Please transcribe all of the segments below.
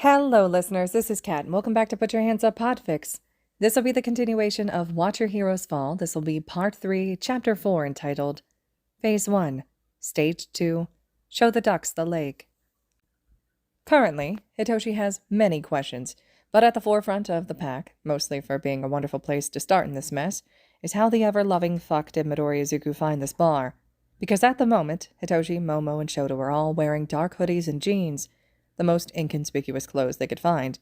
Hello, listeners. This is Kat, and welcome back to Put Your Hands Up Podfic. This will be the continuation of Watch Your Heroes Fall. This will be Part 3, Chapter 4, entitled Phase 1, Stage 2, Show the Ducks the Lake. Currently, Hitoshi has many questions, but at the forefront of the pack, mostly for being a wonderful place to start in this mess, is how the ever-loving fuck did Midoriya Izuku find this bar. Because at the moment, Hitoshi, Momo, and Shoto are all wearing dark hoodies and jeans, the most inconspicuous clothes they could find,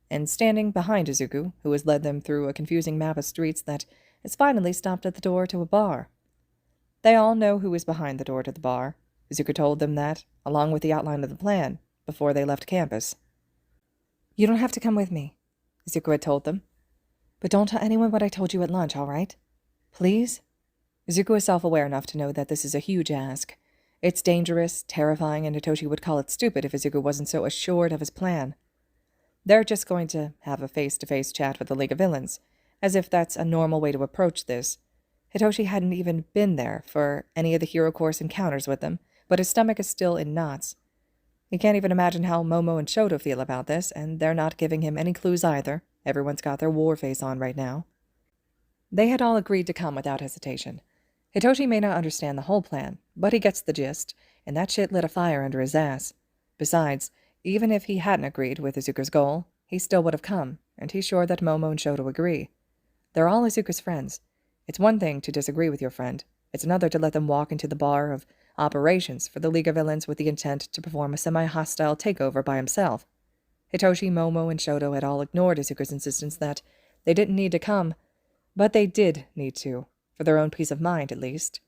and standing behind Izuku, who has led them through a confusing map of streets that has finally stopped at the door to a bar. They all know who is behind the door to the bar. Izuku told them that, along with the outline of the plan, before they left campus. "You don't have to come with me," Izuku had told them. "But don't tell anyone what I told you at lunch, all right? Please?" Izuku is self-aware enough to know that this is a huge ask. It's dangerous, terrifying, and Hitoshi would call it stupid if Izuku wasn't so assured of his plan. They're just going to have a face-to-face chat with the League of Villains, as if that's a normal way to approach this. Hitoshi hadn't even been there for any of the Hero Course encounters with them, but his stomach is still in knots. He can't even imagine how Momo and Shoto feel about this, and they're not giving him any clues either. Everyone's got their war face on right now. They had all agreed to come without hesitation. Hitoshi may not understand the whole plan, but he gets the gist, and that shit lit a fire under his ass. Besides, even if he hadn't agreed with Izuku's goal, he still would have come, and he's sure that Momo and Shoto agree. They're all Izuku's friends. It's one thing to disagree with your friend. It's another to let them walk into the bar of operations for the League of Villains with the intent to perform a semi-hostile takeover by himself. Hitoshi, Momo, and Shoto had all ignored Izuku's insistence that they didn't need to come, but they did need to. For their own peace of mind, at least.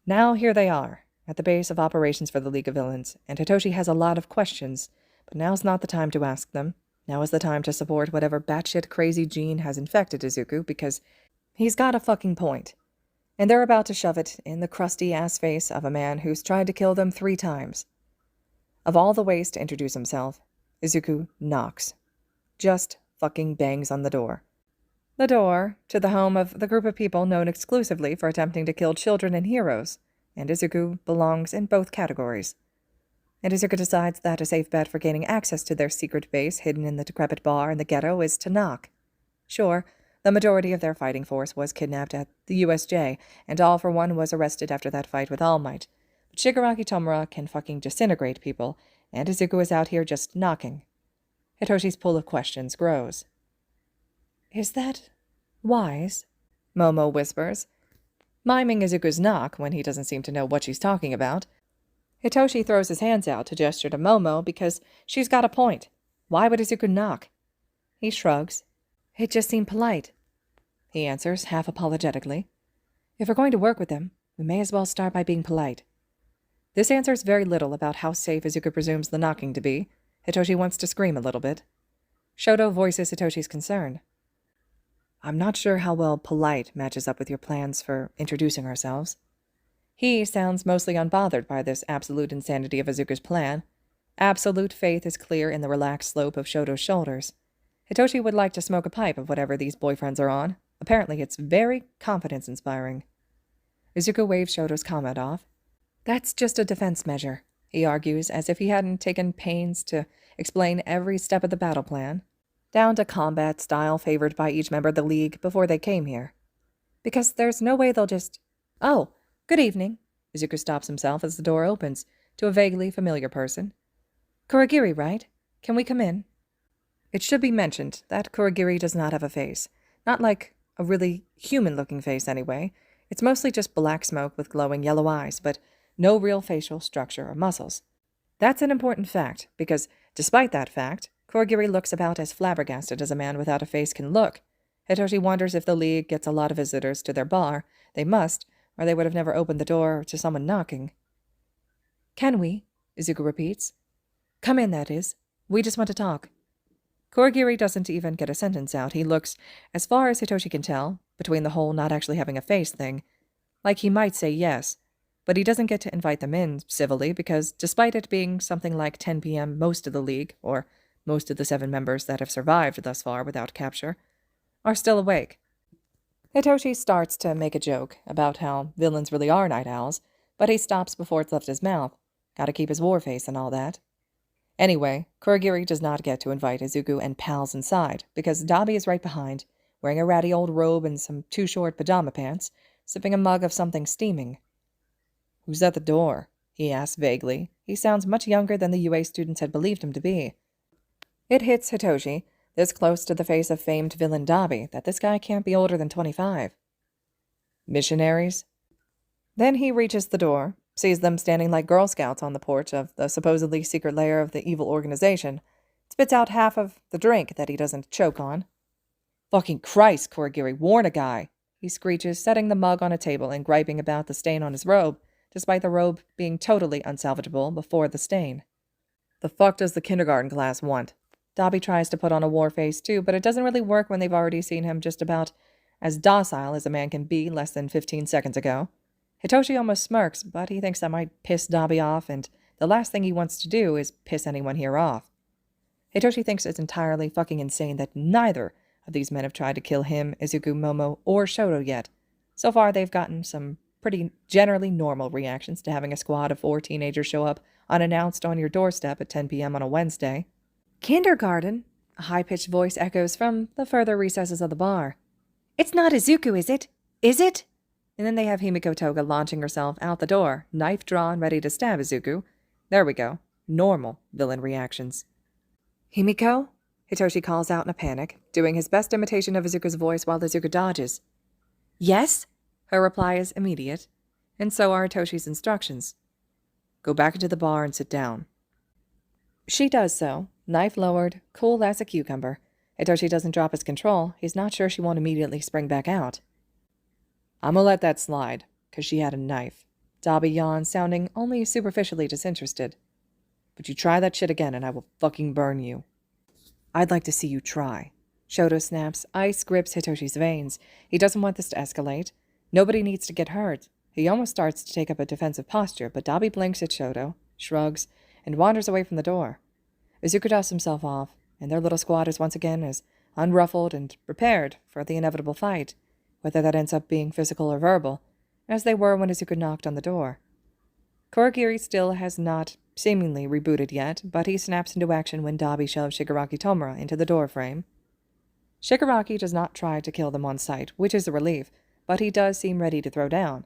Now here they are, at the base of operations for the League of Villains, and Hitoshi has a lot of questions, but now's not the time to ask them. Now is the time to support whatever batshit crazy gene has infected Izuku, because he's got a fucking point. And they're about to shove it in the crusty-ass face of a man who's tried to kill them 3 times. Of all the ways to introduce himself, Izuku knocks. Just fucking bangs on the door. The door to the home of the group of people known exclusively for attempting to kill children and heroes, and Izuku belongs in both categories. And Izuku decides that a safe bet for gaining access to their secret base hidden in the decrepit bar in the ghetto is to knock. Sure, the majority of their fighting force was kidnapped at the USJ, and All for One was arrested after that fight with All Might. But Shigaraki Tomura can fucking disintegrate people, and Izuku is out here just knocking. Hitoshi's pool of questions grows. "Is that wise?" Momo whispers, miming Izuku's knock when he doesn't seem to know what she's talking about. Hitoshi throws his hands out to gesture to Momo because she's got a point. Why would Izuku knock? He shrugs. "It just seemed polite," he answers, half apologetically. "If we're going to work with them, we may as well start by being polite." This answers very little about how safe Izuku presumes the knocking to be. Hitoshi wants to scream a little bit. Shoto voices Hitoshi's concern. "I'm not sure how well polite matches up with your plans for introducing ourselves." He sounds mostly unbothered by this absolute insanity of Izuku's plan. Absolute faith is clear in the relaxed slope of Shoto's shoulders. Hitoshi would like to smoke a pipe of whatever these boyfriends are on. Apparently it's very confidence-inspiring. Izuku waves Shoto's comment off. "That's just a defense measure," he argues, as if he hadn't taken pains to explain every step of the battle plan, down to combat style favored by each member of the League before they came here. Because there's no way they'll just... "Oh, good evening." Izuku stops himself as the door opens, to a vaguely familiar person. "Kurogiri, right? Can we come in?" It should be mentioned that Kurogiri does not have a face. Not like a really human-looking face, anyway. It's mostly just black smoke with glowing yellow eyes, but no real facial structure or muscles. That's an important fact, because despite that fact, Kurogiri looks about as flabbergasted as a man without a face can look. Hitoshi wonders if the League gets a lot of visitors to their bar. They must, or they would have never opened the door to someone knocking. "Can we?" Izuku repeats. "Come in, that is. We just want to talk." Kurogiri doesn't even get a sentence out. He looks, as far as Hitoshi can tell, between the whole not actually having a face thing, like he might say yes, but he doesn't get to invite them in civilly because, despite it being something like 10 p.m., most of the League, or most of the 7 members that have survived thus far without capture, are still awake. Hitoshi starts to make a joke about how villains really are night owls, but he stops before it's left his mouth. Gotta keep his war face and all that. Anyway, Kurogiri does not get to invite Izuku and pals inside, because Dabi is right behind, wearing a ratty old robe and some too short pajama pants, sipping a mug of something steaming. "Who's at the door?" he asks vaguely. He sounds much younger than the UA students had believed him to be. It hits Hitoshi, this close to the face of famed villain Dabi, that this guy can't be older than 25. Missionaries? Then he reaches the door, sees them standing like Girl Scouts on the porch of the supposedly secret lair of the evil organization, spits out half of the drink that he doesn't choke on. "Fucking Christ, Kurogiri, warn a guy," he screeches, setting the mug on a table and griping about the stain on his robe, despite the robe being totally unsalvageable before the stain. "The fuck does the kindergarten class want?" Dabi tries to put on a war face too, but it doesn't really work when they've already seen him just about as docile as a man can be less than 15 seconds ago. Hitoshi almost smirks, but he thinks that might piss Dabi off, and the last thing he wants to do is piss anyone here off. Hitoshi thinks it's entirely fucking insane that neither of these men have tried to kill him, Izuku, Momo, or Shoto yet. So far, they've gotten some pretty generally normal reactions to having a squad of 4 teenagers show up unannounced on your doorstep at 10 p.m. on a Wednesday. "Kindergarten?" a high-pitched voice echoes from the further recesses of the bar. "It's not Izuku, is it? Is it?" And then they have Himiko Toga launching herself out the door, knife drawn, ready to stab Izuku. There we go. Normal villain reactions. "Himiko?" Hitoshi calls out in a panic, doing his best imitation of Izuku's voice while Izuku dodges. "Yes?" Her reply is immediate, and so are Hitoshi's instructions. "Go back into the bar and sit down." She does so, knife lowered, cool as a cucumber. Hitoshi doesn't drop his control. He's not sure she won't immediately spring back out. "I'm gonna let that slide, 'cause she had a knife." Dabi yawns, sounding only superficially disinterested. "But you try that shit again and I will fucking burn you." "I'd like to see you try." Shoto snaps. Ice grips Hitoshi's veins. He doesn't want this to escalate. Nobody needs to get hurt. He almost starts to take up a defensive posture, but Dabi blinks at Shoto, shrugs, and wanders away from the door. Izuku dusts himself off, and their little squad is once again as unruffled and prepared for the inevitable fight, whether that ends up being physical or verbal, as they were when Izuku knocked on the door. Kurogiri still has not seemingly rebooted yet, but he snaps into action when Dabi shoves Shigaraki Tomura into the doorframe. Shigaraki does not try to kill them on sight, which is a relief, but he does seem ready to throw down.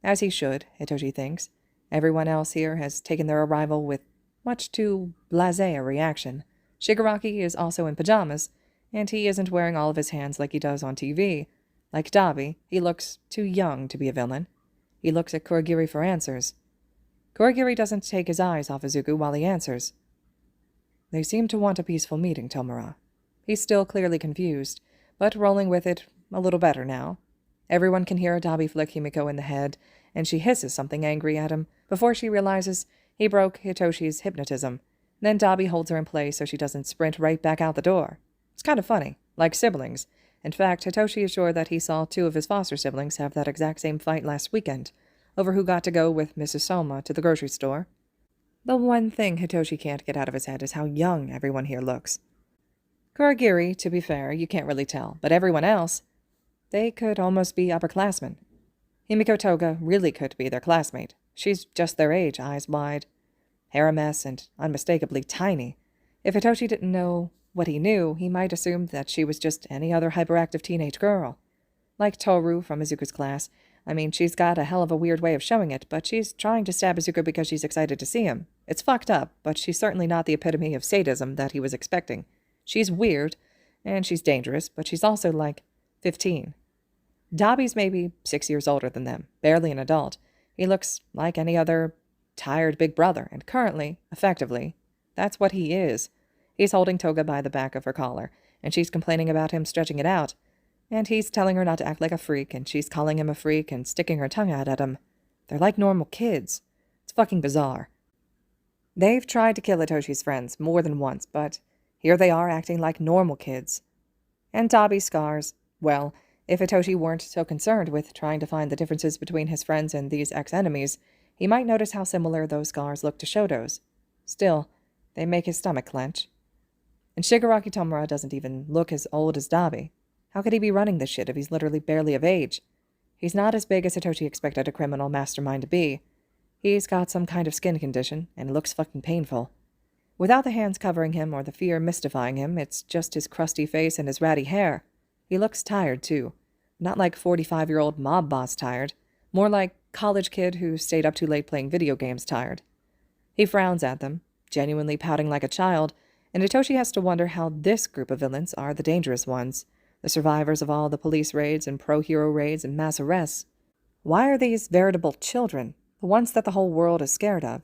As he should, Hitoshi thinks. Everyone else here has taken their arrival with much too blasé a reaction. Shigaraki is also in pajamas, and he isn't wearing all of his hands like he does on TV. Like Dabi, he looks too young to be a villain. He looks at Kurogiri for answers. Kurogiri doesn't take his eyes off Izuku while he answers. "They seem to want a peaceful meeting, Tomura." He's still clearly confused, but rolling with it a little better now. Everyone can hear Dabi flick Himiko in the head, and she hisses something angry at him before she realizes he broke Hitoshi's hypnotism. Then Dabi holds her in place so she doesn't sprint right back out the door. It's kind of funny, like siblings. In fact, Hitoshi is sure that he saw 2 of his foster siblings have that exact same fight last weekend, over who got to go with Mrs. Soma to the grocery store. The one thing Hitoshi can't get out of his head is how young everyone here looks. Kurogiri, to be fair, you can't really tell, but everyone else, they could almost be upperclassmen. Himiko Toga really could be their classmate. She's just their age, eyes wide, hair a mess, and unmistakably tiny. If Hitoshi didn't know what he knew, he might assume that she was just any other hyperactive teenage girl. Like Toru from Izuku's class. I mean, she's got a hell of a weird way of showing it, but she's trying to stab Izuku because she's excited to see him. It's fucked up, but she's certainly not the epitome of sadism that he was expecting. She's weird, and she's dangerous, but she's also like 15. Dabi's maybe 6 years older than them, barely an adult. He looks like any other tired big brother, and currently, effectively, that's what he is. He's holding Toga by the back of her collar, and she's complaining about him stretching it out. And he's telling her not to act like a freak, and she's calling him a freak and sticking her tongue out at him. They're like normal kids. It's fucking bizarre. They've tried to kill Hitoshi's friends more than once, but here they are acting like normal kids. And Dabi's scars, well, if Hitoshi weren't so concerned with trying to find the differences between his friends and these ex-enemies, he might notice how similar those scars look to Shoto's. Still, they make his stomach clench. And Shigaraki Tomura doesn't even look as old as Dabi. How could he be running this shit if he's literally barely of age? He's not as big as Hitoshi expected a criminal mastermind to be. He's got some kind of skin condition, and it looks fucking painful. Without the hands covering him or the fear mystifying him, it's just his crusty face and his ratty hair. He looks tired, too. Not like 45-year-old mob boss tired. More like college kid who stayed up too late playing video games tired. He frowns at them, genuinely pouting like a child, and Hitoshi has to wonder how this group of villains are the dangerous ones, the survivors of all the police raids and pro-hero raids and mass arrests. Why are these veritable children, the ones that the whole world is scared of?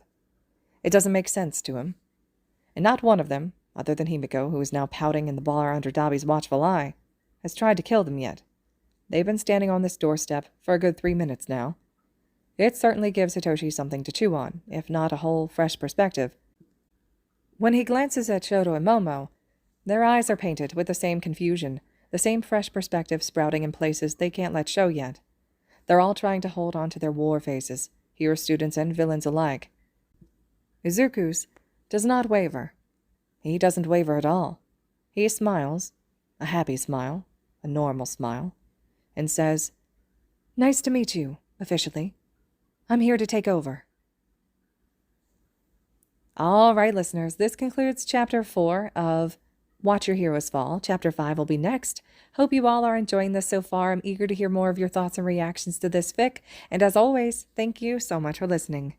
It doesn't make sense to him. And not one of them, other than Himiko, who is now pouting in the bar under Dabi's watchful eye, has tried to kill them yet. They've been standing on this doorstep for a good 3 minutes now. It certainly gives Hitoshi something to chew on, if not a whole fresh perspective. When he glances at Shoto and Momo, their eyes are painted with the same confusion, the same fresh perspective sprouting in places they can't let show yet. They're all trying to hold on to their war faces, hero students and villains alike. Izuku's does not waver. He doesn't waver at all. He smiles, a happy smile, a normal smile, and says, "Nice to meet you, officially. I'm here to take over." All right, listeners, this concludes Chapter 4 of Watch Your Heroes Fall. Chapter 5 will be next. Hope you all are enjoying this so far. I'm eager to hear more of your thoughts and reactions to this fic. And as always, thank you so much for listening.